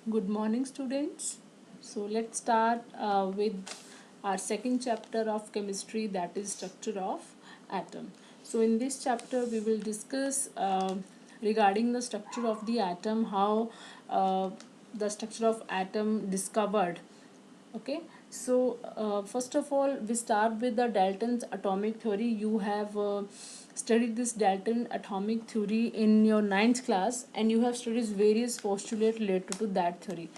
Good morning, students. So let's start with our second chapter of chemistry, that is structure of atom. So in this chapter, we will discuss regarding the structure of the atom, how the structure of atom discovered. Okay, so first of all, we start with the Dalton's atomic theory. You have studied this Dalton atomic theory in your ninth class, and you have studied various postulates related to that theory.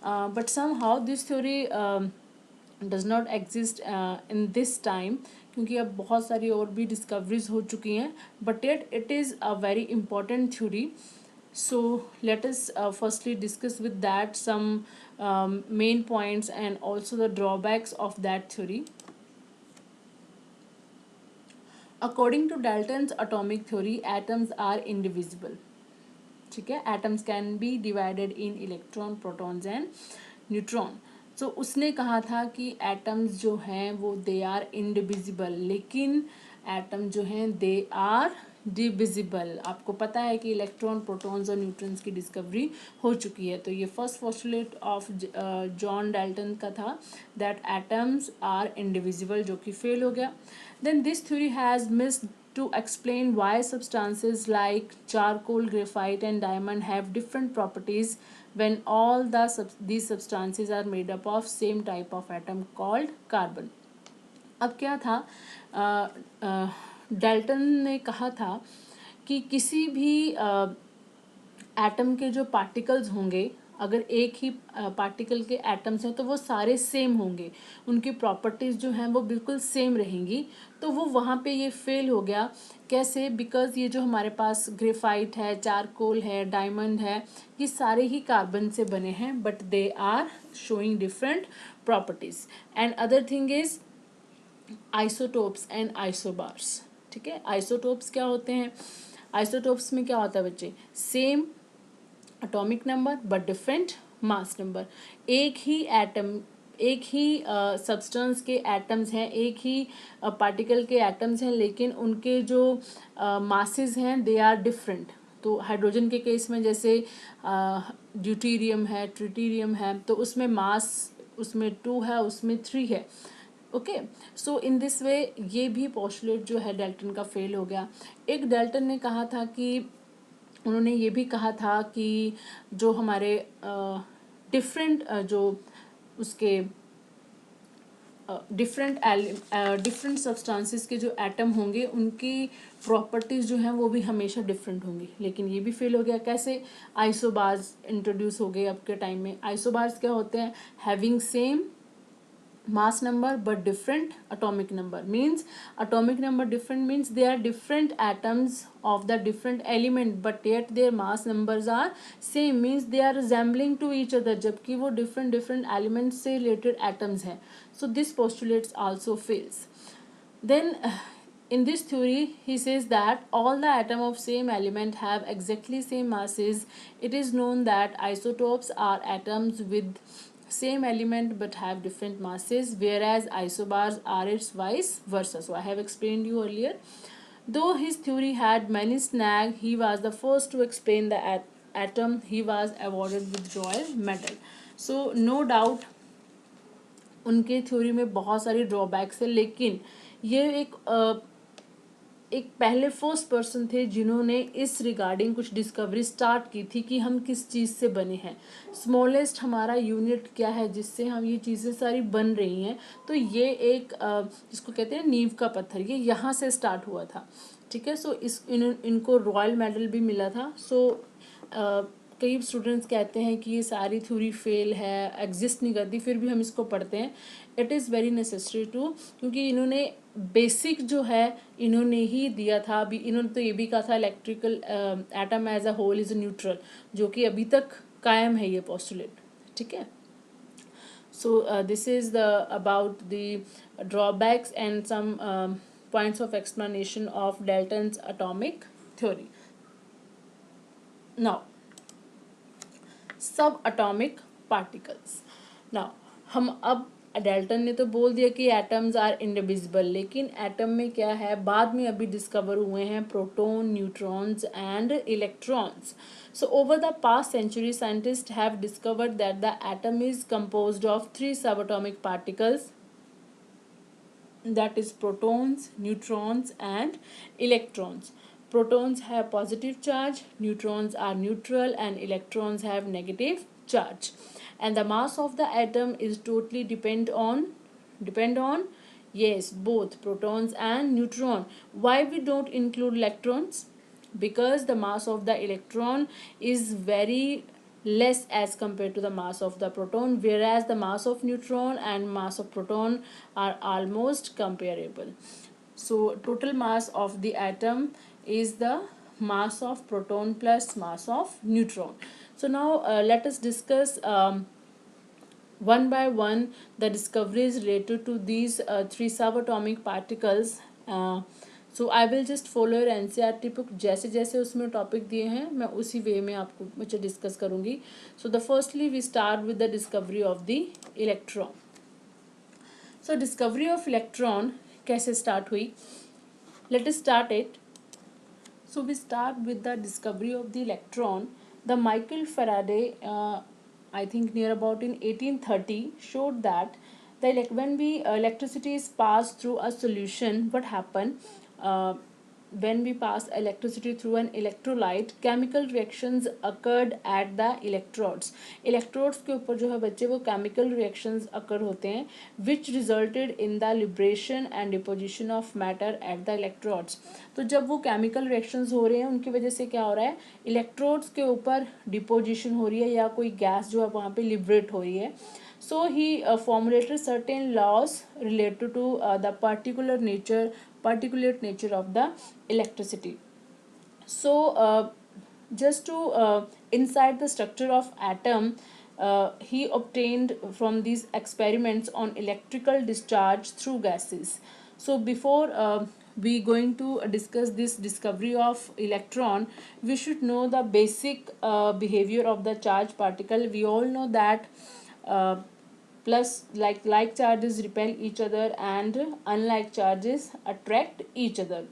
But somehow this theory does not exist in this time, क्योंकि अब बहुत सारी और भी discoveries हो चुकी हैं, but yet it is a very important theory. So let us firstly discuss with that some main points and also the drawbacks of that theory. According to Dalton's atomic theory, atoms are indivisible. ठीक है, atoms can be divided in electron, protons and neutron. So उसने कहा था कि atoms जो हैं वो they are indivisible, लेकिन एटम जो हैं दे आर डिविजिबल. आपको पता है कि इलेक्ट्रॉन, प्रोटॉन्स और न्यूट्रॉन्स की डिस्कवरी हो चुकी है. तो ये first postulate of John Dalton का था, दैट एटम्स आर इंडिविजिबल, जो कि फेल हो गया. Then this theory has missed to explain why substances like charcoal, graphite and diamond have different properties when all these substances are made up of same type of atom called carbon. अब क्या था, Dalton ने कहा था कि किसी भी atom के जो पार्टिकल्स होंगे, अगर एक ही पार्टिकल के एटम्स हैं तो वो सारे सेम होंगे, उनकी प्रॉपर्टीज़ जो हैं वो बिल्कुल सेम रहेंगी. तो वो वहाँ पे ये फेल हो गया. कैसे? बिकॉज ये जो हमारे पास ग्रेफाइट है, चारकोल है, डायमंड है, ये सारे ही कार्बन से बने हैं, but they are showing different properties. And other thing is isotopes and isobars. ठीक है, आइसोटोप्स क्या होते हैं? आइसोटोप्स में क्या होता है बच्चे? Same atomic number but different mass number. एक ही एटम, एक ही सब्सटेंस के एटम्स हैं, एक ही पार्टिकल के एटम्स हैं, लेकिन उनके जो मासेस हैं दे आर डिफरेंट. तो हाइड्रोजन के केस में जैसे ड्यूटीरियम है, ट्रिटिरियम है, तो उसमें मास, उसमें 2 है, उसमें 3 है. ओके, सो इन दिस वे ये भी पोस्टुलेट जो है डाल्टन का फेल हो गया. एक डाल्टन ने कहा था कि, उन्होंने ये भी कहा था कि जो हमारे डिफरेंट जो उसके डिफरेंट सब्सटेंसेस के जो एटम होंगे उनकी प्रॉपर्टीज़ जो हैं वो भी हमेशा डिफरेंट होंगी. लेकिन ये भी फेल हो गया. कैसे? आइसोबार्स इंट्रोड्यूस हो गए अब के टाइम में. आइसोबार्स क्या होते हैं? Having same mass number but different atomic number. Means atomic number different means they are different atoms of the different element, but yet their mass numbers are same. Means they are resembling to each other, जबकि वो different elements से related atoms हैं. So this postulates also fails. Then in this theory he says that all the atom of same element have exactly same masses. It is known that isotopes are atoms with same element but have different masses, whereas isobars are its vice versa. So I have explained you earlier. Though his theory had many snags, he was the first to explain the atom. He was awarded with Royal Medal. So no doubt उनके theory में बहुत सारी drawbacks है, लेकिन ये एक पहले first person थे जिन्होंने इस रिगार्डिंग कुछ डिस्कवरी स्टार्ट की थी कि हम किस चीज़ से बने हैं, स्मॉलेस्ट हमारा यूनिट क्या है जिससे हम ये चीज़ें सारी बन रही हैं. तो ये एक जिसको कहते हैं नींव का पत्थर, ये यहाँ से स्टार्ट हुआ था. ठीक है, सो इनको रॉयल मेडल भी मिला था. सो कई स्टूडेंट्स कहते हैं कि ये सारी थ्योरी फेल है, एग्जिस्ट नहीं करती, फिर भी हम इसको पढ़ते हैं. It is very necessary to, क्योंकि इन्होंने बेसिक जो है इन्होंने ही दिया था. अभी इन्होंने तो ये भी कहा था electrical atom as a whole is neutral, जो कि अभी तक कायम है ये पोस्टुलेट. ठीक है, so this is the about the drawbacks and some points of explanation of Dalton's atomic theory. Now, subatomic particles. Now हम अब डाल्टन ने तो बोल दिया कि एटम्स आर इंडिविजिबल, लेकिन एटम में क्या है, बाद में अभी डिस्कवर हुए हैं proton, neutrons and electrons. So over the past century, scientists have discovered that the atom is composed of three subatomic particles, that is protons, neutrons and electrons. Protons have positive charge, neutrons are neutral and electrons have negative charge. And the mass of the atom is totally depend on yes, both protons and neutron. Why we don't include electrons? Because the mass of the electron is very less as compared to the mass of the proton, whereas the mass of neutron and mass of proton are almost comparable. So total mass of the atom is the mass of proton plus mass of neutron. So now let us discuss one by one the discoveries related to these three subatomic particles. So I will just follow your NCERT book, जैसे जैसे उसमें topic दिए हैं मैं उसी वे में आपको मुझे डिस्कस करूँगी. So the firstly we start with the discovery of the electron. So discovery of electron कैसे स्टार्ट हुई, let us start it. So we start with the discovery of the electron. The Michael Faraday, I think near about in 1830, showed that when we electricity is passed through a solution, what happen? Uh, when we pass electricity through an electrolyte, chemical reactions occurred at the electrodes. Electrodes के ऊपर जो है बच्चे वो chemical reactions occur होते हैं, which resulted in the liberation and deposition of matter at the electrodes. तो जब वो chemical reactions हो रहे हैं उनकी वजह से क्या हो रहा है, electrodes के ऊपर deposition हो रही है या कोई gas जो है वहाँ पे liberate हो रही है. So he formulated certain laws related to the particulate nature of the electricity. So just to inside the structure of atom, he obtained from these experiments on electrical discharge through gases. So before we going to discuss this discovery of electron, we should know the basic behavior of the charged particle. We all know that plus like charges repel each other and unlike charges attract each other.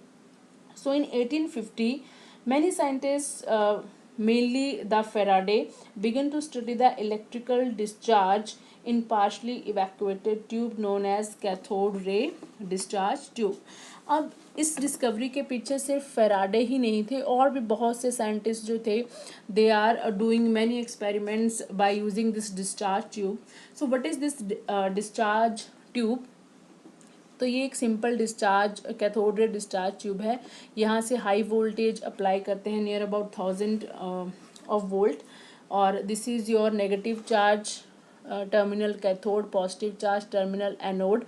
So in 1850, many scientists, mainly the Faraday, began to study the electrical discharge in partially evacuated tube known as cathode ray discharge tube. अब इस discovery के पीछे सिर्फ Faraday ही नहीं थे, और भी बहुत से साइंटिस्ट जो थे, they are doing many experiments by using this discharge tube. So what is this discharge tube? तो ये एक simple discharge cathode ray discharge tube है. यहाँ से हाई वोल्टेज अप्लाई करते हैं नियर अबाउट 1000 ऑफ वोल्ट, और this is your negative charge terminal cathode, positive charge terminal anode.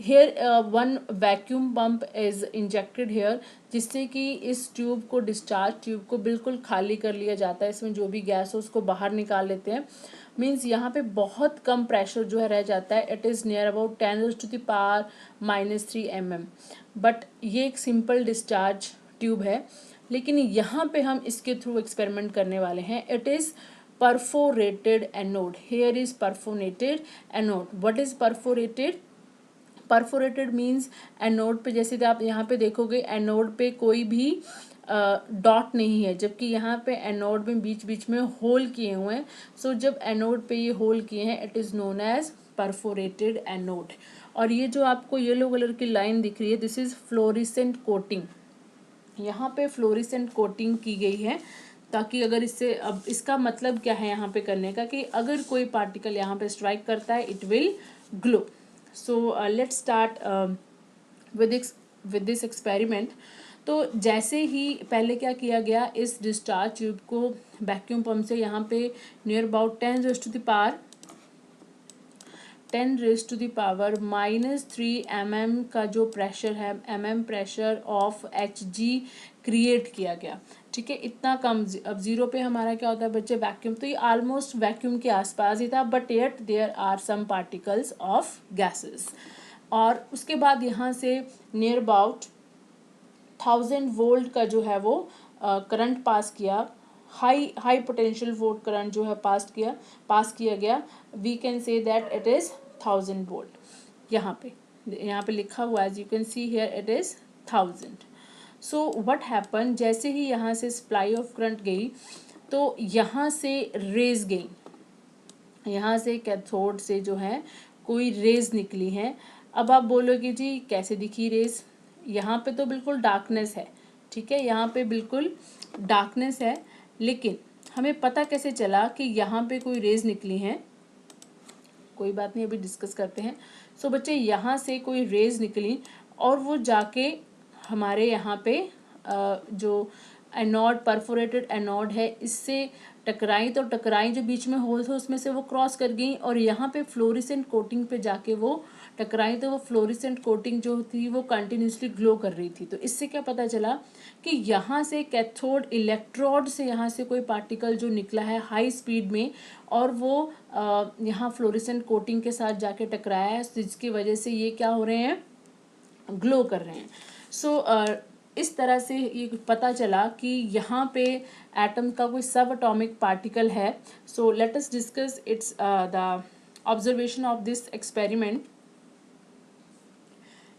Here one vacuum pump is injected here, जिससे कि इस tube को, डिस्चार्ज ट्यूब को बिल्कुल खाली कर लिया जाता है. इसमें जो भी गैस हो उसको बाहर निकाल लेते हैं. मीन्स यहाँ पे बहुत कम प्रेशर जो है रह जाता है. It is near about 10⁻³ mm. But ये एक सिंपल डिस्चार्ज ट्यूब है, लेकिन यहाँ पे हम इसके थ्रू एक्सपेरिमेंट करने वाले हैं. It is perforated anode. Here is perforated anode. What is perforated? Perforated means anode पे, जैसे कि आप यहाँ पे देखोगे एनोड पे कोई भी डॉट नहीं है, जबकि यहाँ पे एनोड में बीच बीच में होल किए हुए हैं. सो जब एनोड पे ये होल किए हैं, it is known as perforated anode. और ये जो आपको येलो कलर की लाइन दिख रही है, दिस इज़ फ्लोरिसेंट कोटिंग. यहाँ पे फ्लोरिसेंट कोटिंग की गई है ताकि अगर इससे, अब इसका मतलब क्या है यहाँ पे करने का, कि अगर कोई पार्टिकल यहाँ पे स्ट्राइक करता है, it will glow. So let's start with this experiment. तो जैसे ही पहले क्या किया गया, इस डिस्चार्ज ट्यूब को वैक्यूम पंप से यहाँ पे नियर अबाउट 10⁻³ mm का जो प्रेशर है, mm pressure of Hg create किया गया. ठीक है, इतना कम. अब जीरो पे हमारा क्या होता है बच्चे, वैक्यूम. तो ये ऑलमोस्ट वैक्यूम के आसपास ही था, but yet there are some particles of gases. और उसके बाद यहाँ से नियर अबाउट 1000 वोल्ट का जो है वो करंट पास किया. हाई पोटेंशियल वोल्ट करंट जो है पास किया गया. We can say that it is 1000 volt. यहाँ पे लिखा हुआ है, you can see here it is 1000। So what happen, जैसे ही यहाँ से सप्लाई ऑफ करंट गई तो यहाँ से रेज गई, यहाँ से कैथोड से जो है कोई रेज निकली हैं। अब आप बोलोगे जी कैसे दिखी रेज, यहाँ पे तो बिल्कुल डार्कनेस है, ठीक है, यहाँ पे बिल्कुल डार्कनेस है, लेकिन हमें पता कैसे चला कि यहाँ पे कोई रेज निकली हैं? कोई बात नहीं, अभी डिस्कस करते हैं। सो बच्चे, यहाँ से कोई रेज निकली और वो जाके हमारे यहाँ पे जो एनोड, परफोरेटेड एनोड है, इससे टकराई, तो टकराई, जो बीच में होल था उसमें से वो क्रॉस कर गई और यहाँ पे फ्लोरेसेंट कोटिंग पे जाके वो टकराई, तो वो फ्लोरेसेंट कोटिंग जो थी वो कंटिन्यूसली ग्लो कर रही थी। तो इससे क्या पता चला कि यहाँ से कैथोड इलेक्ट्रोड से यहाँ से कोई पार्टिकल जो निकला है हाई स्पीड में, और वो यहाँ फ्लोरेसेंट कोटिंग के साथ जाके टकराया है, जिसकी वजह से ये क्या हो रहे हैं, ग्लो कर रहे हैं। सो इस तरह से ये पता चला कि यहाँ पे एटम का कोई सब एटॉमिक पार्टिकल है। सो let us discuss it's the observation of this experiment.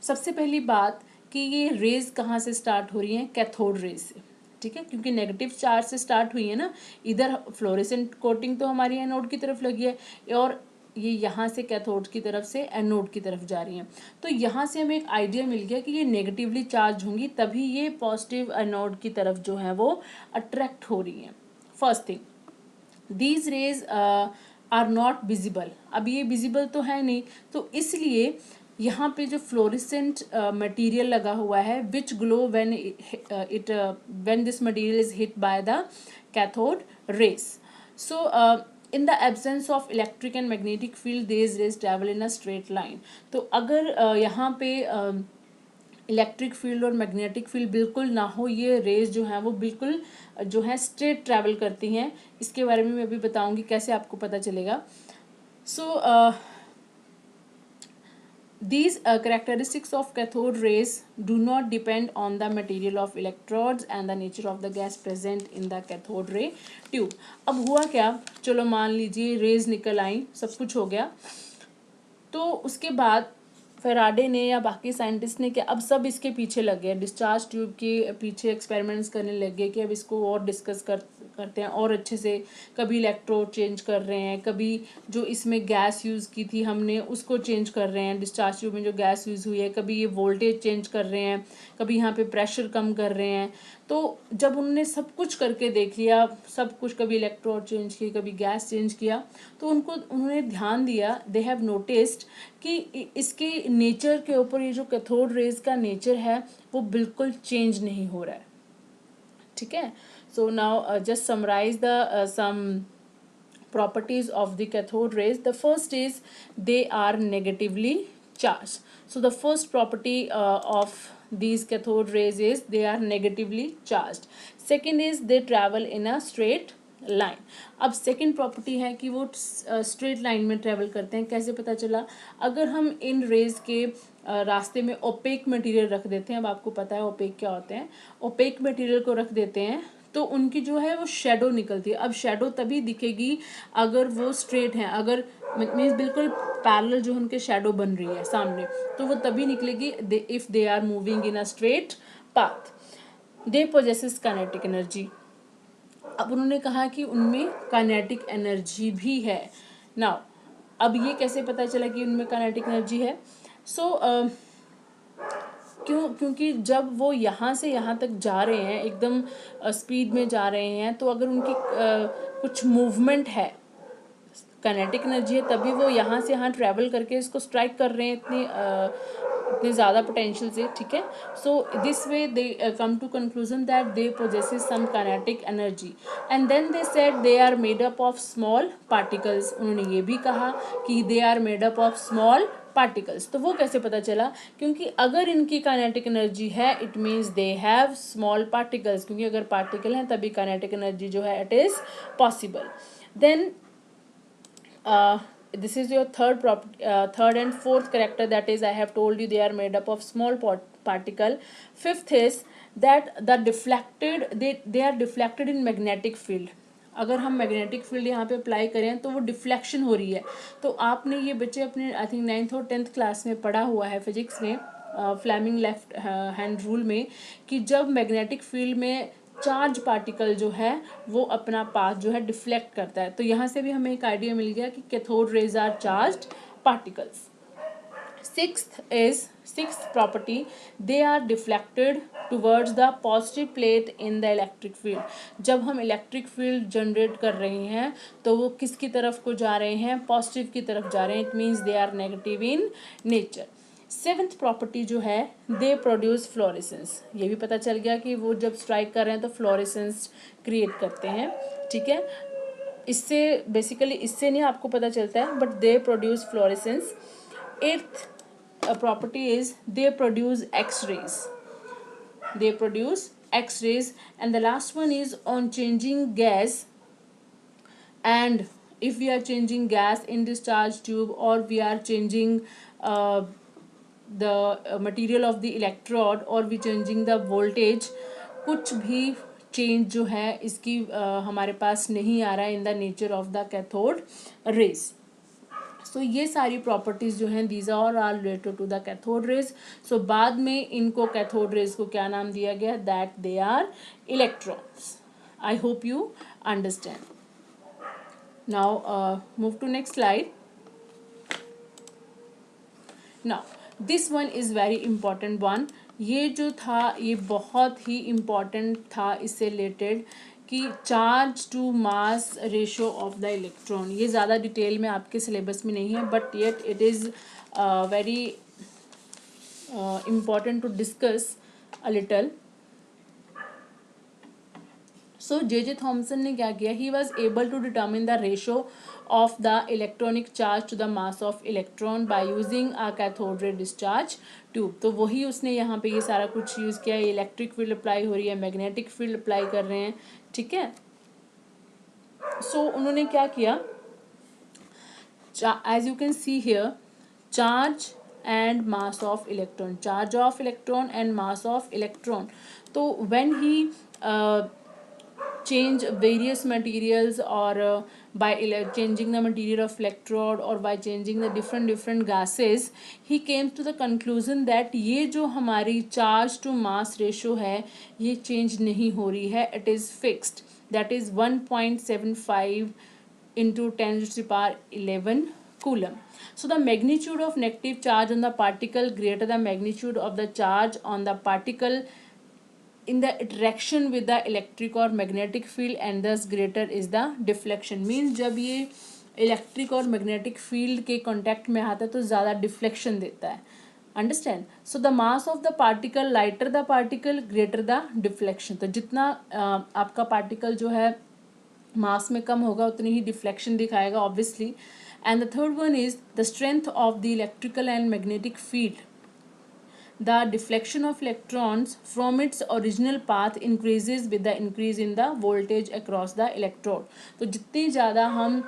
सबसे पहली बात कि ये रेज कहाँ से स्टार्ट हो रही हैं, कैथोड रेज से, ठीक है, क्योंकि नेगेटिव चार्ज से स्टार्ट हुई है ना, इधर फ्लोरेसेंट कोटिंग तो हमारी एनोड की तरफ लगी है और ये यहाँ से कैथोड की तरफ से एनोड की तरफ जा रही हैं। तो यहाँ से हमें एक आइडिया मिल गया कि ये नेगेटिवली चार्ज होंगी, तभी ये पॉजिटिव एनोड की तरफ जो है वो अट्रैक्ट हो रही हैं। First thing, these rays are not visible. अब ये विजिबल तो है नहीं, तो इसलिए यहाँ पे जो फ्लोरेसेंट मटेरियल लगा हुआ है, which glow when this material is hit by the cathode rays. So in the absence of electric and magnetic field, these rays travel in a straight line। तो अगर यहाँ पे इलेक्ट्रिक फील्ड और magnetic field बिल्कुल ना हो, ये raise जो हैं वो बिल्कुल जो है स्ट्रेट ट्रैवल करती हैं। इसके बारे में मैं अभी बताऊंगी कैसे आपको पता चलेगा। सो these characteristics of cathode rays do not depend on the material of electrodes and the nature of the gas present in the cathode ray tube। अब हुआ क्या, चलो मान लीजिए रेज निकल आई, सब कुछ हो गया, तो उसके बाद फेराडे ने या बाकी साइंटिस्ट ने क्या, अब सब इसके पीछे लग गए, डिस्चार्ज ट्यूब के पीछे एक्सपेरिमेंट्स करने लग गए कि अब इसको और डिस्कस करते हैं और अच्छे से। कभी इलेक्ट्रोड चेंज कर रहे हैं, कभी जो इसमें गैस यूज़ की थी हमने उसको चेंज कर रहे हैं, डिस्चार्ज ट्यूब में जो गैस यूज़ हुई है, कभी ये वोल्टेज चेंज कर रहे हैं, कभी यहाँ पे प्रेशर कम कर रहे हैं। तो जब उन्होंने सब कुछ करके देख लिया, सब कुछ, कभी इलेक्ट्रोड चेंज किया, कभी गैस चेंज किया, तो उन्होंने ध्यान दिया, दे हैव नोटिस्ड कि इसके नेचर के ऊपर, ये जो कैथोड रेज का नेचर है वो बिल्कुल चेंज नहीं हो रहा है, ठीक है। So now just summarise the some properties of the cathode rays। The first is they are negatively charged। So the first property of these cathode rays is they are negatively charged। Second is they travel in a straight line। अब second property है कि वो straight line में travel करते हैं। कैसे पता चला, अगर हम इन रेज के रास्ते में ओपेक मटेरियल रख देते हैं, अब आपको पता है ओपेक क्या होते हैं, ओपेक मटेरियल को रख देते हैं तो उनकी जो है वो शेडो निकलती है। अब शेडो तभी दिखेगी अगर वो स्ट्रेट हैं, अगर मीन्स बिल्कुल पैरेलल जो उनके शेडो बन रही है सामने, तो वो तभी निकलेगी if they are moving in a straight path. They possesses kinetic energy. अब उन्होंने कहा कि उनमें काइनेटिक एनर्जी भी है। नाउ अब ये कैसे पता चला कि उनमें काइनेटिक एनर्जी है? क्योंकि जब वो यहाँ से यहाँ तक जा रहे हैं, एकदम स्पीड में जा रहे हैं, तो अगर उनकी कुछ मूवमेंट है, काइनेटिक एनर्जी है, तभी वो यहाँ से यहाँ ट्रैवल करके इसको स्ट्राइक कर रहे हैं इतने ज़्यादा पोटेंशियल से, ठीक है। So this way they come to conclusion that they possesses some kinetic energy and then they said they are made up of small particles. उन्होंने ये भी कहा कि they are made up of small particles. तो वो कैसे पता चला? क्योंकि अगर इनकी काइनेटिक एनर्जी है, it means they have small particles, क्योंकि अगर पार्टिकल हैं तभी काइनेटिक एनर्जी जो है it is possible. Then this is your third and fourth character, that is I have told you they are made up of small particle. Fifth is that they are deflected in magnetic field। अगर हम magnetic field यहाँ पे apply करें तो वो deflection हो रही है। तो आपने ये बच्चे अपने आई थिंक 9th और 10th क्लास में पढ़ा हुआ है फिजिक्स में, फ्लेमिंग लेफ्ट हैंड रूल में, कि जब मैग्नेटिक फील्ड में चार्ज पार्टिकल जो है वो अपना पाथ जो है डिफ्लेक्ट करता है। तो यहाँ से भी हमें एक आइडिया मिल गया कि cathode rays are charged particles. Sixth property, they are deflected towards the positive plate in the electric field। जब हम इलेक्ट्रिक फील्ड जनरेट कर रहे हैं तो वो किसकी तरफ को जा रहे हैं, पॉजिटिव की तरफ जा रहे हैं। It means they are negative in nature. Seventh property जो है, दे प्रोड्यूस फ्लोरेसेंस। ये भी पता चल गया कि वो जब स्ट्राइक कर रहे हैं तो फ्लोरेसेंस क्रिएट करते हैं, ठीक है। इससे बेसिकली इससे नहीं आपको पता चलता है, but they produce fluorescence. Eighth property is they produce x-rays, they produce x-rays। And the last one is on changing gas, and if we are changing gas in discharge tube, or we are changing the material of the electrode, or we changing the voltage, कुछ भी change जो है इसकी हमारे पास नहीं आ रहा है in the nature of the cathode rays. So ये सारी प्रॉपर्टीज़ जो हैं these are related to the cathode rays. So बाद में इनको कैथोड रेज को क्या नाम दिया गया, that they are electrons. I hope you understand. Now move to next slide. Now this one is very important one. ये जो था ये बहुत ही इम्पॉर्टेंट था, इससे रिलेटेड कि charge to mass ratio of the electron. ये ज़्यादा डिटेल में आपके सिलेबस में नहीं है, but yet it is very important to discuss a little. So J Thomson ने क्या किया, he was able to determine the ratio of the electronic charge to the mass of electron by using a cathode ray discharge tube. तो वही उसने यहाँ पे ये सारा कुछ यूज़ किया। इलेक्ट्रिक फील्ड अप्लाई हो रही है, मैग्नेटिक फील्ड अप्लाई कर रहे हैं, ठीक है। सो उन्होंने क्या किया, as you can see here, charge and mass of electron, charge of electron and mass of electron. तो when he change various materials, or by changing the material of electrode, or by changing the different gases, he came to the conclusion that ये जो हमारी charge to mass ratio है ये change नहीं हो रही है, it is fixed, that is 1.75 into 10 to the power 11 coulomb. So the magnitude of negative charge on the particle greater the magnitude of the charge on the particle in the interaction with the electric or magnetic field, and thus greater is the deflection। means जब ये electric और magnetic field के contact में आता है तो ज़्यादा deflection देता है। Understand. So the mass of the particle, lighter the particle greater the deflection. तो जितना आपका पार्टिकल जो है मास में कम होगा उतनी ही डिफ्लेक्शन दिखाएगा obviously. And the third one is the strength of the electrical and magnetic field, the deflection of electrons from its original path increases with the increase in the voltage across the electrode। तो जितनी ज़्यादा हम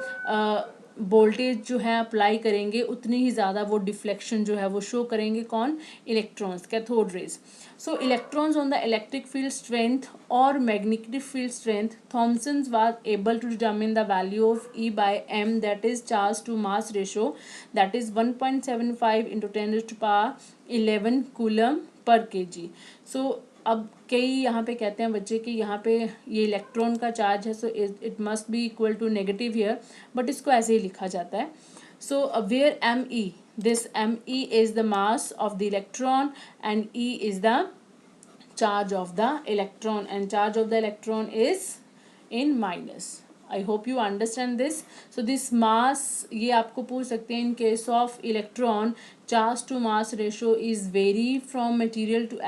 voltage जो है apply करेंगे उतनी ही ज़्यादा वो डिफ्लेक्शन जो है वो शो करेंगे। कौन, electrons, cathode rays. So electrons on the electric field strength और magnetic field strength, Thomson was able to determine the value of E by m, that is charge to mass ratio, that is 1.75 into 10 to the power 11 coulomb per kg। सो अब कई यहाँ पे कहते हैं बच्चे कि यहाँ पे ये इलेक्ट्रॉन का चार्ज है, so it must be equal to negative here, but इसको ऐसे ही लिखा जाता है। So where M E, this M E is the mass of the electron and E is the charge of the electron, and charge of the electron is in minus. I hope you understand this. So this mass, ये आपको पूछ सकते हैं in case of electron charge to mass ratio is very from material to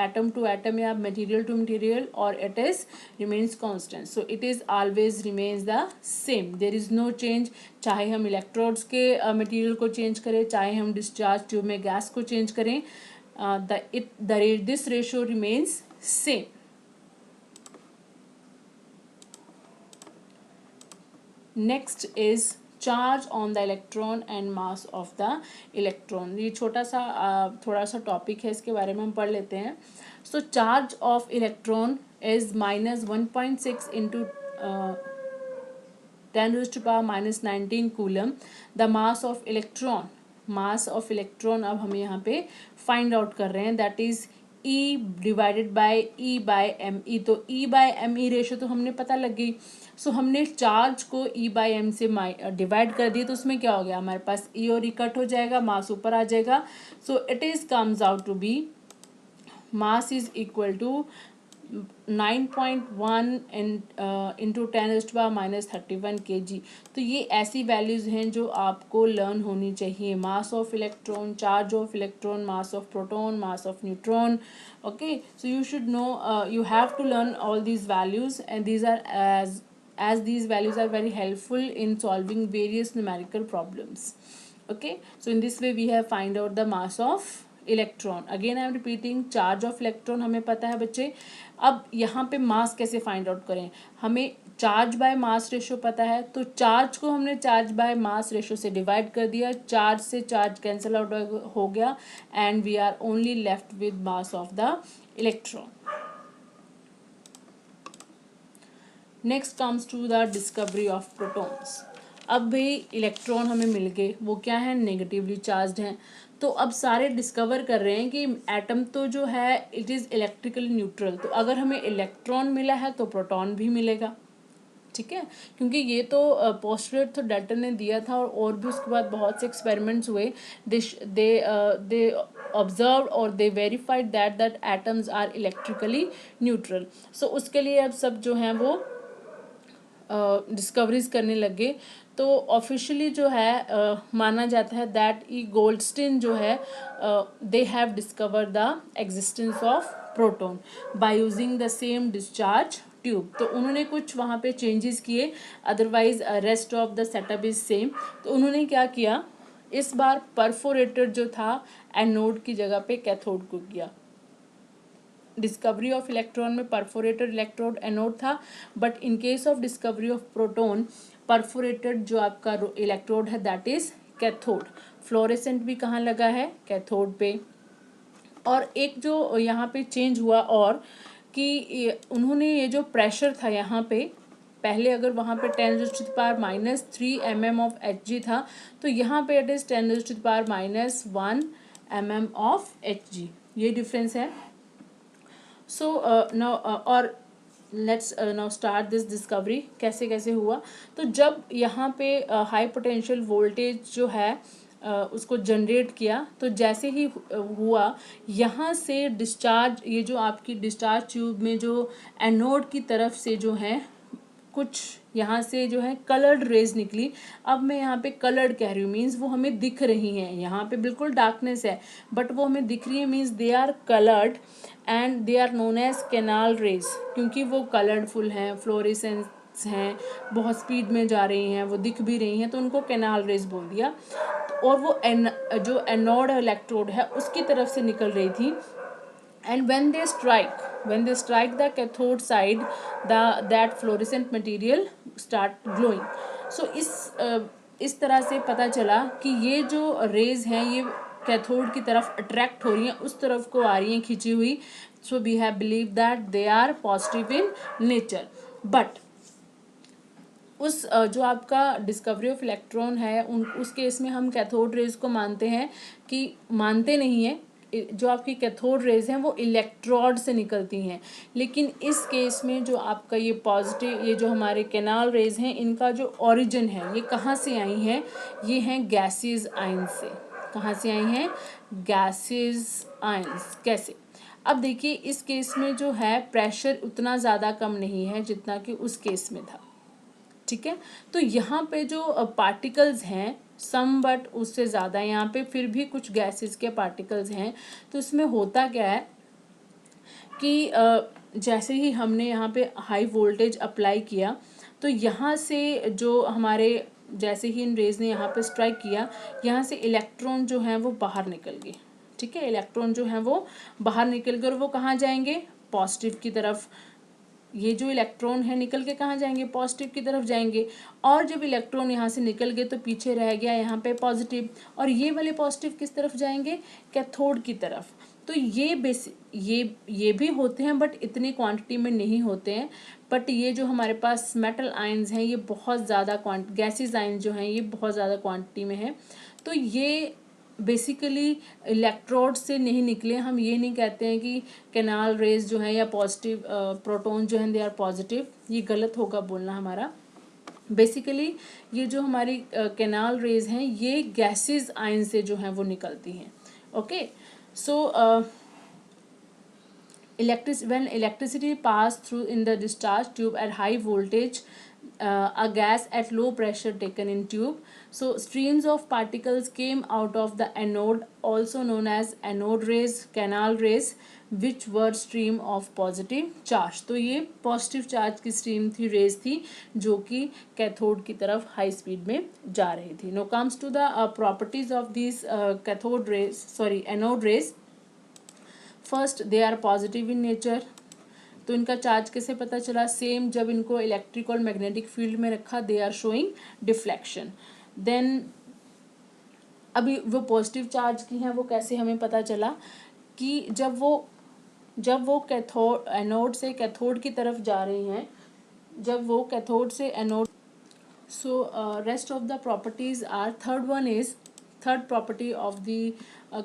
atom या material to material, और it is remains constant. So it is always remains the same, there is no change. चाहे हम electrodes के material को change करें, चाहे हम discharge tube में गैस को चेंज करें, this ratio remains same. Next is charge on the electron and mass of the electron. ये छोटा सा थोड़ा सा टॉपिक है, इसके बारे में हम पढ़ लेते हैं। So charge of electron is -1.6 into 10⁻⁻19 coulomb the mass of electron, mass of electron अब हमें यहाँ पे फाइंड आउट कर रहे हैं, that is E divided by E by m e. तो E by m e ratio तो हमने पता लग गई। सो हमने चार्ज को E बाय एम से डिवाइड कर दिए, तो उसमें क्या हो गया, हमारे पास E और E कट हो जाएगा, मास ऊपर आ जाएगा। So it is comes out to be mass is equal to 9.1 into 10⁻⁻31 kg। तो ये ऐसी वैल्यूज़ हैं जो आपको लर्न होनी चाहिए, मास of electron, charge of electron, mass of proton, mass of neutron. Okay, so you should know, you have to learn all these values, and these are as these values are very helpful in solving various numerical problems. Okay, so in this way we have find out the mass of electron. Again I am repeating, charge of electron हमें पता है बच्चे। अब यहाँ पे मास कैसे find out करें, हमें चार्ज बाय मास रेशो पता है, तो चार्ज को हमने चार्ज बाय मास रेशो से डिवाइड कर दिया, चार्ज से चार्ज कैंसिल आउट हो गया, and we are only left with mass of the electron. Next comes to the discovery of protons. अब भी इलेक्ट्रॉन हमें मिल गए, वो क्या है, नेगेटिवली चार्ज्ड हैं। तो अब सारे डिस्कवर कर रहे हैं कि एटम तो जो है इट इज़ इलेक्ट्रिकली न्यूट्रल, तो अगर हमें इलेक्ट्रॉन मिला है तो प्रोटॉन भी मिलेगा। ठीक है, क्योंकि ये तो पोस्टुलेट तो डाल्टन ने दिया था, और भी उसके बाद बहुत से एक्सपेरिमेंट्स हुए, दे ऑब्जर्व और they verified that atoms are electrically neutral. So उसके लिए अब सब जो हैं वो डिस्कवरीज करने लगे। तो ऑफिशियली जो है माना जाता है दैट ई गोल्डस्टीन जो है they have discover the existence of proton by using the same discharge tube. तो उन्होंने कुछ वहाँ पे चेंजेस किए, otherwise rest of the setup is same. तो उन्होंने क्या किया, इस बार परफोरेटेड जो था एनोड की जगह पे कैथोड को किया। डिस्कवरी ऑफ इलेक्ट्रॉन में परफोरेटेड इलेक्ट्रोड एनोड था, but in case of discovery of proton perforated जो आपका इलेक्ट्रोड है दैट इज कैथोड। फ्लोरेसेंट भी कहाँ लगा है, कैथोड पे। और एक जो यहाँ पे चेंज हुआ और कि उन्होंने ये जो प्रेशर था यहाँ पे, पहले अगर वहाँ पे 10⁻³ mm ऑफ Hg था, तो यहाँ पे it is 10⁻⁻1 mm of Hg, ये डिफरेंस है। सो नाउ और let's now start this discovery. कैसे कैसे हुआ, तो जब यहाँ पे हाई पोटेंशियल वोल्टेज जो है उसको जनरेट किया, तो जैसे ही हुआ यहाँ से डिस्चार्ज, ये जो आपकी डिस्चार्ज ट्यूब में जो एनोड की तरफ से जो है कुछ यहाँ से जो है कलर्ड रेज निकली। अब मैं यहाँ पे कलर्ड कह रही हूँ, मीन्स वो हमें दिख रही हैं। यहाँ पे बिल्कुल डार्कनेस है बट वो हमें दिख रही है, means they are coloured and they are known as canal rays, क्योंकि वो कलरफुल हैं, फ्लोरेसेंस हैं, बहुत स्पीड में जा रही हैं, वो दिख भी रही हैं, तो उनको कैनाल रेज बोल दिया। और वो जो एनोड इलेक्ट्रोड है उसकी तरफ से निकल रही थी, and when they strike the cathode side, that fluorescent material start glowing. So इस तरह से पता चला कि ये जो रेज हैं ये कैथोड की तरफ अट्रैक्ट हो रही हैं, उस तरफ को आ रही हैं खींची हुई। So we have believe that they are positive in nature. But उस जो आपका डिस्कवरी ऑफ इलेक्ट्रॉन है उस केस में हम कैथोड रेज को मानते हैं कि मानते नहीं हैं, जो आपकी कैथोड रेज हैं वो इलेक्ट्रोड से निकलती हैं। लेकिन इस केस में जो आपका ये पॉजिटिव, ये जो हमारे कैनाल रेज हैं, इनका जो ओरिजिन है ये कहाँ से आई हैं, ये हैं गैसेस आयन से। कहाँ से आई हैं, गैसेस आयंस। कैसे, अब देखिए इस केस में जो है प्रेशर उतना ज़्यादा कम नहीं है जितना कि उस केस में था। ठीक है, तो यहाँ पे जो पार्टिकल्स हैं सम बट उससे ज़्यादा, यहाँ पे फिर भी कुछ गैसेस के पार्टिकल्स हैं। तो इसमें होता क्या है कि जैसे ही हमने यहाँ पे हाई वोल्टेज अप्लाई किया, तो यहाँ से जो हमारे, जैसे ही इन रेज ने यहाँ पे स्ट्राइक किया, यहाँ से इलेक्ट्रॉन जो हैं वो बाहर निकल गए। ठीक है, इलेक्ट्रॉन जो हैं वो बाहर निकल गए और वो कहाँ जाएंगे, पॉजिटिव की तरफ। ये जो इलेक्ट्रॉन है निकल के कहाँ जाएंगे, पॉजिटिव की तरफ जाएंगे। और जब इलेक्ट्रॉन यहाँ से निकल गए तो पीछे रह गया यहाँ पे पॉजिटिव, और ये वाले पॉजिटिव किस तरफ जाएंगे, कैथोड की तरफ। तो ये भी होते हैं बट इतनी क्वांटिटी में नहीं होते हैं। बट ये जो हमारे पास मेटल आयंस हैं ये बहुत ज़्यादा गैसेस आयंस जो हैं ये बहुत ज़्यादा क्वांटिटी में है। तो ये बेसिकली इलेक्ट्रोड से नहीं निकले। हम ये नहीं कहते हैं कि कैनाल रेज जो है या पॉजिटिव प्रोटॉन जो हैं दे आर पॉजिटिव, ये गलत होगा बोलना हमारा। बेसिकली ये जो हमारी कैनाल रेज हैं ये गैसेस आयन से जो हैं वो निकलती हैं। Okay, so when electricity passed through in the discharge tube at high voltage, a gas at low pressure taken in tube, so streams of particles came out of the anode, also known as anode rays, canal rays, which were stream of positive charge. तो ये positive charge की stream थी, raise थी, जो कि cathode की तरफ high speed में जा रही थी. Now comes to the properties of these cathode rays, sorry, anode rays. First, they are positive in nature. तो इनका चार्ज कैसे पता चला? सेम, जब इनको इलेक्ट्रिक और मैग्नेटिक फील्ड में रखा, they are showing deflection. Then अभी वो पॉजिटिव चार्ज की हैं, वो कैसे हमें पता चला कि जब वो कैथोड एनोड से कैथोड की तरफ जा रही हैं, जब वो कैथोड से anode. So rest of the properties are, third property of the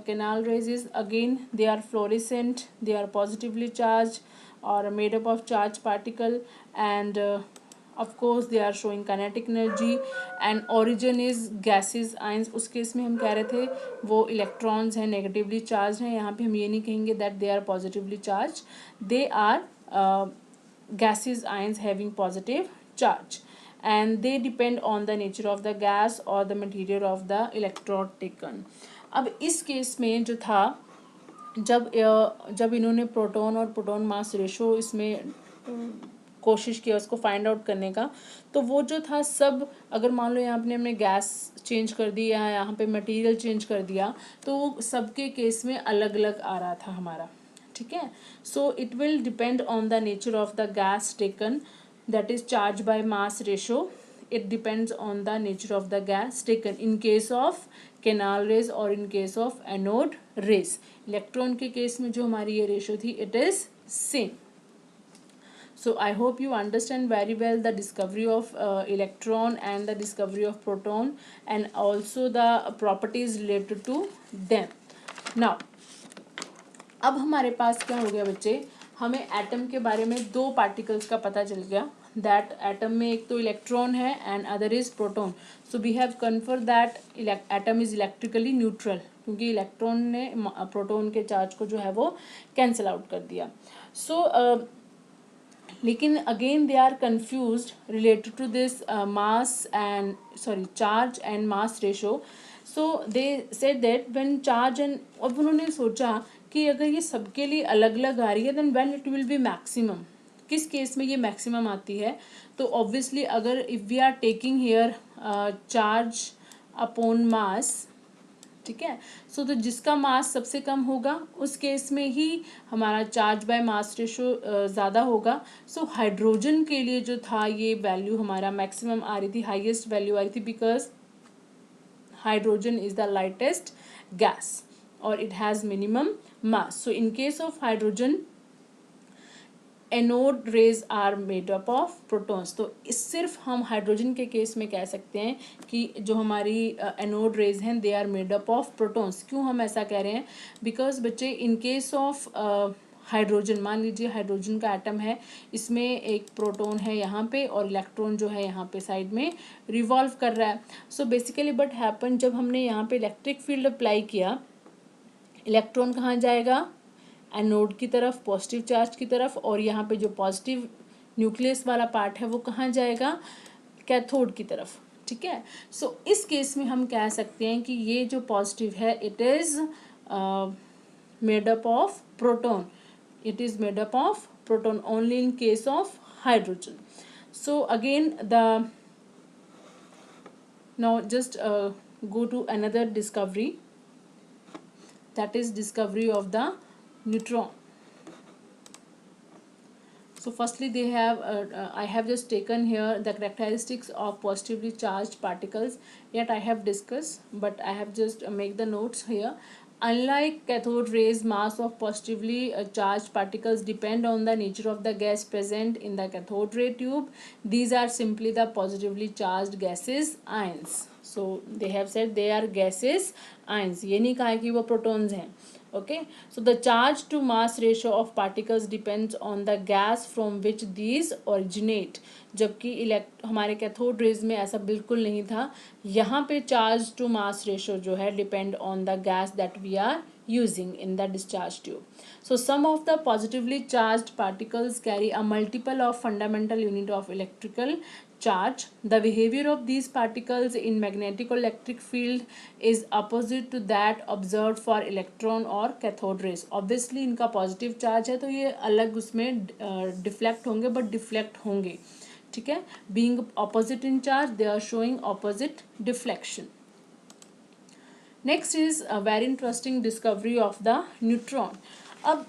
canal rays is, again they are fluorescent, they are positively charged or made up of charged particle, and of course they are showing kinetic energy, and origin is gases ions. उस case में हम कह रहे थे वो electrons हैं, negatively charge हैं. यहाँ पे हम ये नहीं कहेंगे that they are positively charged, they are gases ions having positive charge, and they depend on the nature of the gas or the material of the electrode taken. अब इस केस में जो था, जब इन्होंने प्रोटॉन और प्रोटॉन मास रेशो इसमें कोशिश किया उसको फाइंड आउट करने का, तो वो जो था सब, अगर मान लो यहाँ पे हमने गैस चेंज कर दी या यहाँ पे मटेरियल चेंज कर दिया, तो वो सबके केस में अलग अलग आ रहा था हमारा. ठीक है, so it will depend on the nature of the gas taken, that is charge by mass ratio. It depends on the nature of the gas taken in case of canal rays or in case of anode rays. Electron के case में जो हमारी ये ratio थी, it is same. So I hope you understand very well the discovery of electron and the discovery of proton and also the properties related to them. Now अब हमारे पास क्या हो गया बच्चे, हमें एटम के बारे में दो पार्टिकल्स का पता चल गया. दैट एटम में एक तो इलेक्ट्रॉन है and other is proton. So we have confirm that atom is electrically neutral, क्योंकि इलेक्ट्रॉन ने प्रोटॉन के चार्ज को जो है वो कैंसिल आउट कर दिया. सो लेकिन again they are confused related to this mass and charge and mass ratio. So they said that when charge and, अब उन्होंने सोचा कि अगर ये सबके लिए अलग अलग आ रही है then when it will be maximum, किस केस में ये मैक्सिमम आती है. तो ऑब्वियसली अगर if we are taking here charge upon mass, ठीक है, सो तो जिसका मास सबसे कम होगा उस केस में ही हमारा चार्ज बाय मास रेशो ज़्यादा होगा. सो हाइड्रोजन के लिए जो था ये वैल्यू हमारा मैक्सिमम आ रही थी, हाईएस्ट वैल्यू आ रही थी, because hydrogen is the lightest gas or it has minimum mass. So in case of hydrogen, anode rays are made up of protons. तो इस सिर्फ हम हाइड्रोजन के केस में कह सकते हैं कि जो हमारी एनोड रेज हैं they are made up of protons. क्यों हम ऐसा कह रहे हैं? बिकॉज बच्चे इन केस ऑफ हाइड्रोजन, मान लीजिए हाइड्रोजन का एटम है, इसमें एक प्रोटॉन है यहाँ पे और इलेक्ट्रॉन जो है यहाँ पे साइड में रिवॉल्व कर रहा है. सो बेसिकली बट हैपन, जब हमने यहाँ पे इलेक्ट्रिक फील्ड अप्लाई किया, इलेक्ट्रॉन कहाँ जाएगा? एनोड की तरफ, पॉजिटिव चार्ज की तरफ, और यहाँ पे जो पॉजिटिव न्यूक्लियस वाला पार्ट है वो कहाँ जाएगा? कैथोड की तरफ. ठीक है, सो इस केस में हम कह सकते हैं कि ये जो पॉजिटिव है it is made up of proton, it is made up of proton only in case of hydrogen. So again the now just go to another discovery, that is discovery of the neutron. So firstly they have I have just taken here the characteristics of positively charged particles, yet I have discussed, but I have just make the notes here. unlike cathode rays, mass of positively charged particles depend on the nature of the gas present in the cathode ray tube. These are simply the positively charged gases, ions. So they have said they are gases, ions. ये नहीं कहा है कि वो protons हैं. Okay, so the charge to mass ratio of particles depends on the gas from which these originate. जबकि हमारे cathode rays में ऐसा बिल्कुल नहीं था. यहाँ पे चार्ज टू मास रेशियो जो है depend on the gas that we are using in the discharge tube. So some of the positively charged particles carry a multiple of fundamental unit of electrical charge. The behavior of these particles in magnetic or electric field is opposite to that observed for electron or cathode rays. Obviously इनका positive charge है तो ये अलग उसमें deflect होंगे, but deflect होंगे. ठीक है, being opposite in charge they are showing opposite deflection. Next is a very interesting discovery of the neutron. अब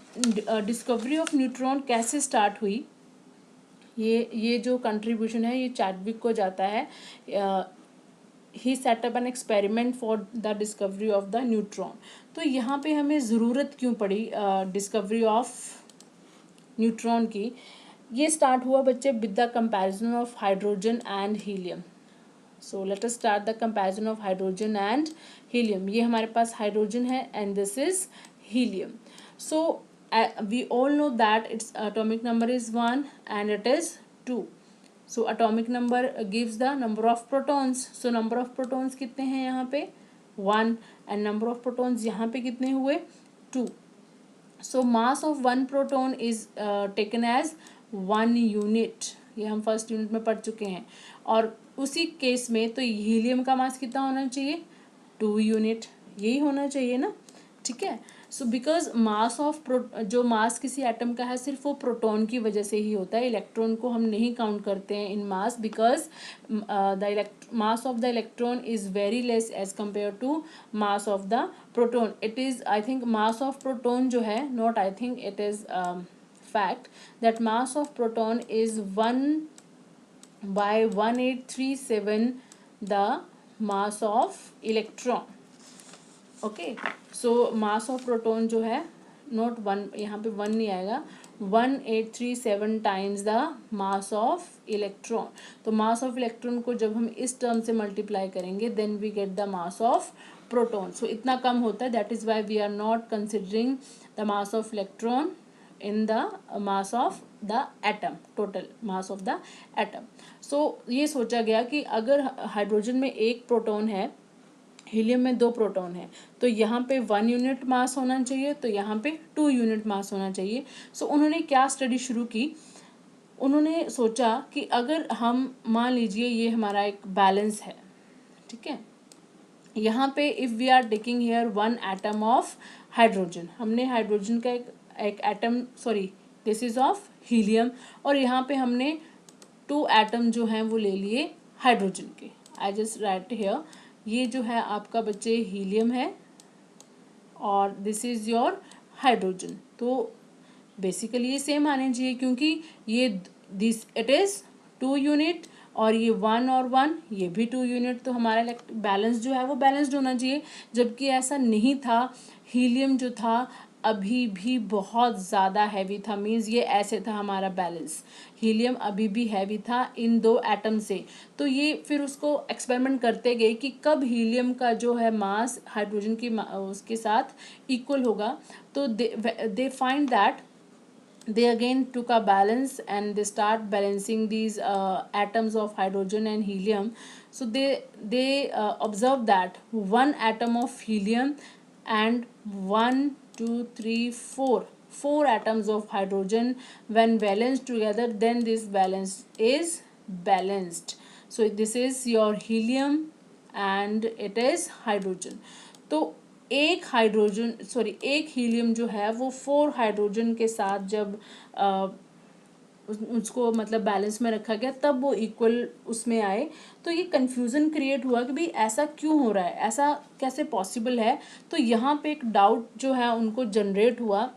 डिस्कवरी ऑफ न्यूट्रॉन कैसे स्टार्ट हुई? ये जो कंट्रीब्यूशन है ये चैडविक को जाता है. He set up an experiment for the discovery of the neutron. तो यहाँ पे हमें ज़रूरत क्यों पड़ी डिस्कवरी ऑफ न्यूट्रॉन की? ये स्टार्ट हुआ बच्चे with the comparison of hydrogen and helium. So let us start the comparison of hydrogen and helium. ये हमारे पास हाइड्रोजन है and this is helium. So we all know that it's atomic number is 1 and it is 2. So atomic number gives the number of protons. So number of protons कितने हैं यहाँ पे? 1. And number of protons यहाँ पे कितने हुए? 2. So mass of 1 proton is taken as 1 unit. ये हम फर्स्ट यूनिट में पढ़ चुके हैं. और उसी केस में तो हीलियम का मास कितना होना चाहिए? 2 यूनिट. यही होना चाहिए ना. ठीक है. सो बिकॉज मास ऑफ जो मास किसी एटम का है सिर्फ वो प्रोटॉन की वजह से ही होता है. इलेक्ट्रॉन को हम नहीं काउंट करते हैं in mass because the mass of the electron is very less as compare to mass of the proton. It is I think mass of proton जो है, not I think, it is fact that mass of proton is 1 by 1837 the mass of electron. Okay, so mass of proton जो है not 1, यहाँ पे 1 नहीं आएगा, 1837 times the mass of electron. तो mass of electron को जब हम इस टर्म से मल्टीप्लाई करेंगे then we get the mass of proton. So इतना कम होता है. that is why we are not considering the mass of electron in the mass of the atom, total mass of the atom. So ये सोचा गया कि अगर hydrogen में 1 proton है, हीलियम में 2 प्रोटॉन है, तो यहाँ पे 1 यूनिट मास होना चाहिए, तो यहाँ पे 2 यूनिट मास होना चाहिए. सो उन्होंने क्या स्टडी शुरू की? उन्होंने सोचा कि अगर हम मान लीजिए ये हमारा एक बैलेंस है. ठीक है. यहाँ पे if we are taking here 1 atom of hydrogen, हमने हाइड्रोजन का एक atom, sorry this is of helium, और यहाँ पे हमने 2 एटम जो हैं वो ले लिए हाइड्रोजन के. आई जस्ट राइट हेयर, ये जो है आपका बच्चे हीलियम है और दिस इज योर हाइड्रोजन. तो बेसिकली ये सेम आने चाहिए क्योंकि ये दिस इट इज़ 2 यूनिट और ये 1 और 1 ये भी 2 यूनिट. तो हमारा बैलेंस जो है वो बैलेंस्ड होना चाहिए, जबकि ऐसा नहीं था. हीलियम जो था अभी भी बहुत ज़्यादा हैवी था. मीन्स ये ऐसे था हमारा बैलेंस. हीलियम अभी भी हैवी था इन 2 एटम से. तो ये फिर उसको एक्सपेरिमेंट करते गए कि कब हीलियम का जो है मास हाइड्रोजन की उसके साथ इक्वल होगा. तो they find that they again took a balance and they start balancing these atoms of hydrogen and helium. So they observed that 1 atom of helium and 1 2 3 4 atoms of hydrogen when balanced together, then this balance is balanced. So this is your helium and it is hydrogen. तो एक helium जो है वो 4 hydrogen के साथ जब उसको मतलब बैलेंस में रखा गया तब वो इक्वल उसमें आए. तो ये कन्फ्यूज़न क्रिएट हुआ कि भाई ऐसा क्यों हो रहा है, ऐसा कैसे पॉसिबल है. तो यहाँ पे एक डाउट जो है उनको जनरेट हुआ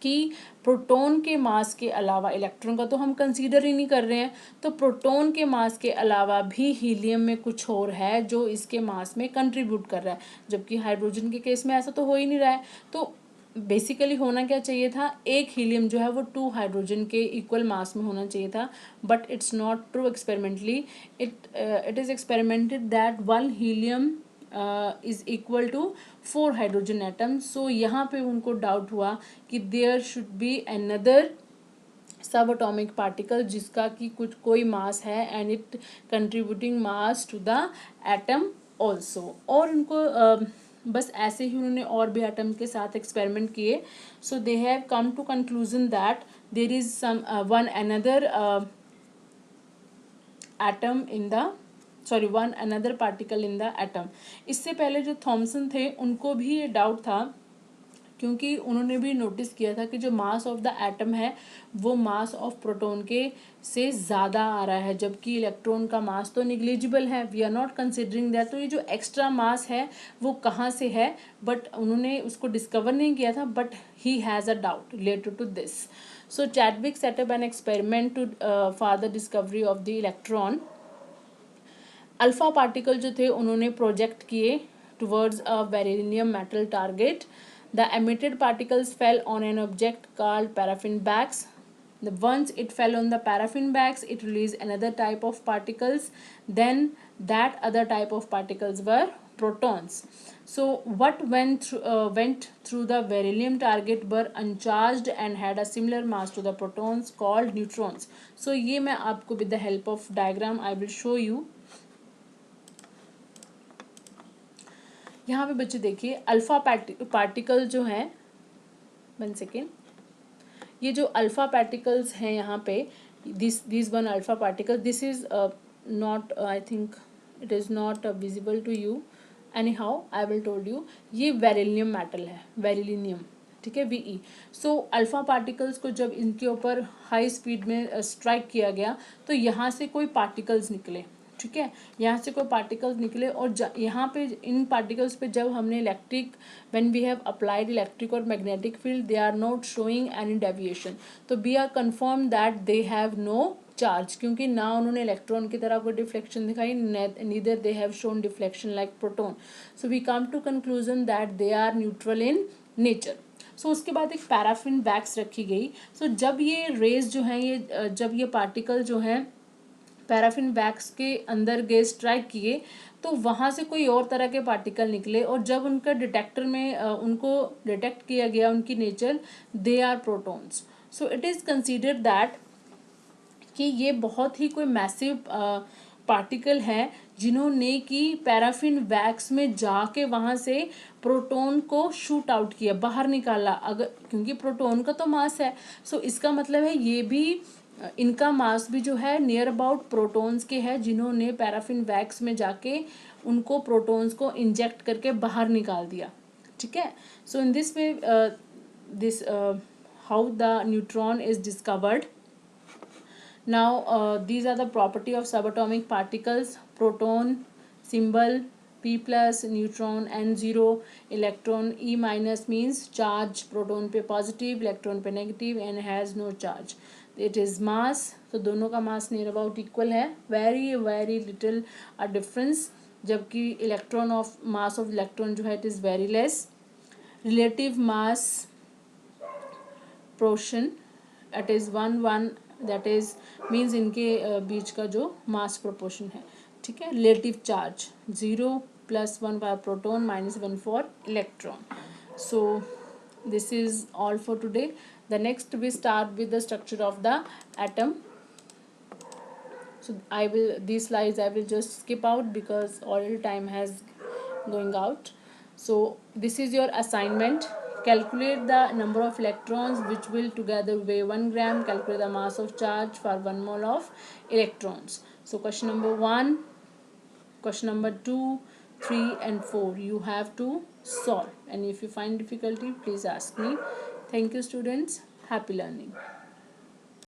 कि प्रोटॉन के मास के अलावा, इलेक्ट्रॉन का तो हम कंसीडर ही नहीं कर रहे हैं, तो प्रोटॉन के मास के अलावा भी हीलियम में कुछ और है जो इसके मास में कंट्रीब्यूट कर रहा है, जबकि हाइड्रोजन के केस में ऐसा तो हो ही नहीं रहा है। तो बेसिकली होना क्या चाहिए था, एक हीलियम जो है वो 2 हाइड्रोजन के इक्वल मास में होना चाहिए था, but it's not true experimentally. It is experimented that 1 helium is equal to 4 hydrogen atom. So यहाँ पे उनको डाउट हुआ कि there should be another sub atomic particle जिसका कि कुछ कोई मास है and it contributing mass to the atom also. और उनको बस ऐसे ही उन्होंने और भी एटम के साथ एक्सपेरिमेंट किए। So they have come to conclusion that there is some one another atom in the one another particle in the atom. इससे पहले जो थॉमसन थे उनको भी ये डाउट था, क्योंकि उन्होंने भी नोटिस किया था कि जो मास ऑफ द एटम है वो मास ऑफ प्रोटॉन के से ज़्यादा आ रहा है, जबकि इलेक्ट्रॉन का मास तो निग्लिजिबल है, we are not considering that. तो ये जो एक्स्ट्रा मास है वो कहाँ से है, बट उन्होंने उसको डिस्कवर नहीं किया था, but he has a doubt related to this. So Chadwick set up an experiment to for the discovery of the electron. Alpha particle जो थे उन्होंने प्रोजेक्ट किए towards a beryllium metal target. The emitted particles fell on an object called paraffin bags. Once it fell on the paraffin bags, it released another type of particles. Then that other type of particles were protons. So what went through the beryllium target were uncharged and had a similar mass to the protons called neutrons. So ये मैं आपको with the help of diagram I will show you. यहाँ पे बच्चे देखिए alpha particle जो हैं, 1 second, ये जो अल्फा पार्टिकल्स हैं यहाँ पे, this one alpha particle, this is not, I think it is not visible to you, anyhow I will told you, ये बेरिलियम मेटल है, बेरिलियम, ठीक है, वीई। सो अल्फा पार्टिकल्स को जब इनके ऊपर हाई स्पीड में स्ट्राइक किया गया तो यहाँ से कोई पार्टिकल्स निकले, ठीक है, यहाँ से कोई पार्टिकल्स निकले, और यहाँ पे इन पार्टिकल्स पे जब हमने electric, when we have applied electric और magnetic field, they are not showing any deviation, तो we are confirm that they have no charge, क्योंकि ना उन्होंने इलेक्ट्रॉन की तरह कोई डिफ्लेक्शन दिखाई, neither they have shown deflection like proton. So we come to conclusion that they are neutral in nature. So उसके बाद एक पैराफिन वैक्स रखी गई। सो जब ये रेज जो हैं, ये जब ये पार्टिकल जो हैं पैराफिन वैक्स के अंदर गए, स्ट्राइक किए, तो वहाँ से कोई और तरह के पार्टिकल निकले, और जब उनका डिटेक्टर में उनको डिटेक्ट किया गया उनकी nature, they are protons. So it is considered that कि ये बहुत ही कोई मैसिव पार्टिकल है जिन्होंने कि पैराफिन वैक्स में जाके वहाँ से प्रोटॉन को शूट आउट किया, बाहर निकाला, अगर क्योंकि प्रोटॉन का तो मास है, सो इसका मतलब है ये भी इनका मास भी जो है नियर अबाउट प्रोटॉन्स के है, जिन्होंने पैराफिन वैक्स में जाके उनको प्रोटॉन्स को इंजेक्ट करके बाहर निकाल दिया, ठीक है। So in this way this how the neutron is discovered. Now these are the property of subatomic particles: proton symbol P plus, neutron N0, electron E minus means charge, proton पे positive, electron पे negative, and has no charge. It is mass, तो दोनों का mass near about equal है, very little a difference, जबकि electron of mass of electron जो है it is very less. Relative mass portion it is 1 that is means इनके बीच का जो मास प्रोपोर्शन है, ठीक है। Relative charge 0 + 1 for proton, -1 for electron. So this is all for today. The next we start with the structure of the atom. So these slides I will just skip out because already time has going out. So this is your assignment. Calculate the number of electrons which will together weigh 1 gram. Calculate the mass of charge for 1 mole of electrons. So question number 1, question number 2, 3 and 4 you have to solve, and if you find difficulty please ask me. Thank you students, happy learning.